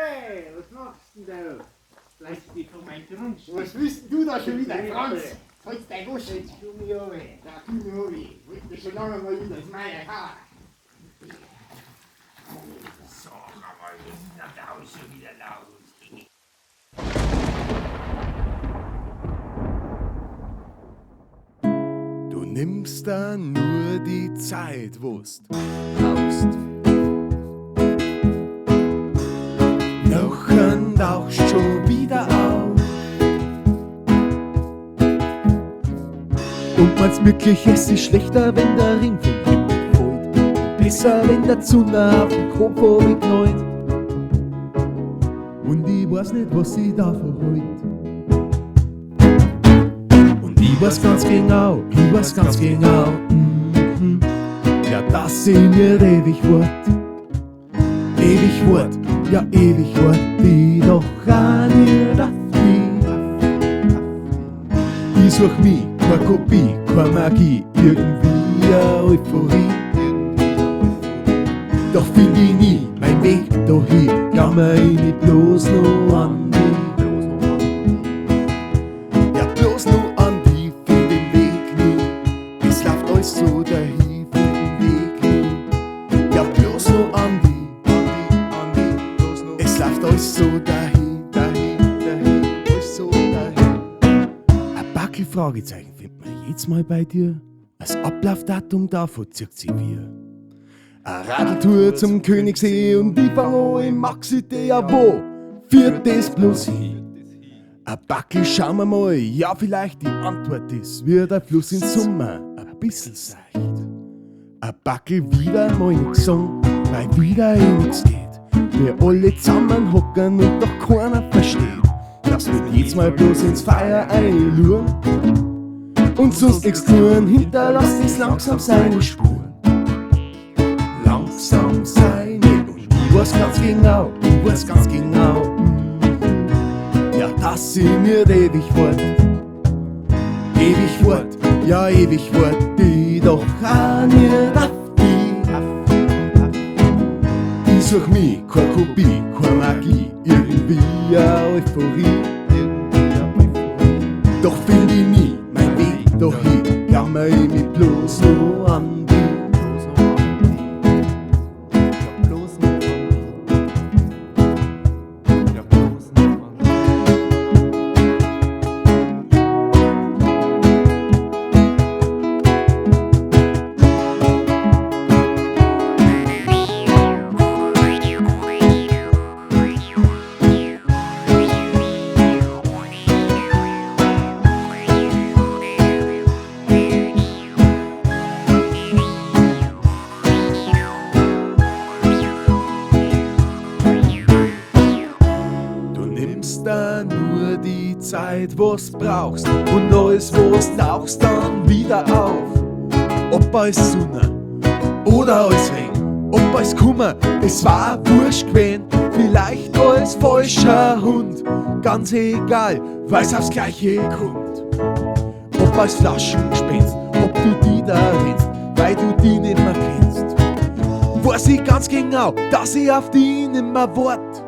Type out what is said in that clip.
Hey, was machst denn da? Lass dich von meinem Grundstück. Was willst denn du da schon wieder, Franz? Halt dein Gosch. Jetzt tu mich runter. Da tu mir runter. Wollte schon lange mal wieder ins Meier Haar. Sag einmal, ist da auch schon wieder laut. Du nimmst da nur die Zeit, wo's brauchst. Nachher tauchst schon wieder auf. Und meinst wirklich, es ist schlechter, wenn der Ring vom Himmel fällt. Besser, wenn der Sonne auf den Kopf runterknallt. Und ich weiß nicht, was ich davon halt. Ich weiß ganz genau, ja, dass ich mir ewig wart, ja, ewig wart, die doch auch nicht auf die. Ich such mich, keine Kopie, keine Magie, irgendwie eine Euphorie. Doch find ich nie mein Weg dahin, jammer ich nicht bloß noch an die. Ja, bloß noch an die, find den Weg nie. Es läuft alles so dahin, find den Weg nie. Ja, bloß noch an die, bloß noch. Es läuft alles so dahin, alles so dahin. Ein Backel Fragezeichen findet man jedes Mal bei dir. Das Ablaufdatum davon zirkt sie wir. Eine Radltour zum Königssee und ich fang an im Maxi-Tee, ja wo führt das bloß hin? Ein Backel, schauen wir mal, ja vielleicht die Antwort ist, wird der Fluss im Sommer ein bisschen seicht. Ein Backel wieder mal nix sagen, weil wieder nix geht. Wir alle zusammen hocken und doch keiner versteht, dass wir jetzt mal bloß ins Feuer einluren und sonst nichts tun, hinterlasst es langsam seine Spuren. Langsam seine, und ich weiß ganz genau, ja, dass sie mir ewig wart, ja, ewig wart, die doch auch nicht auf die. Ich such mich, keine Kopie, keine Magie, irgendwie eine Euphorie. Doch find ich nie mein Weg dahin, jammer ich mich bloß noch an die. Da nur die Zeit, was brauchst und alles, was tauchst dann wieder auf. Ob als Sonne oder als Regen, ob als Kummer, es war wurscht gewesen, vielleicht als falscher Hund, ganz egal, weil's aufs Gleiche kommt. Ob als Flaschengespenst, ob du die da rennst, weil du die nicht mehr kennst, weiß ich ganz genau, dass ich auf die nimmer wart.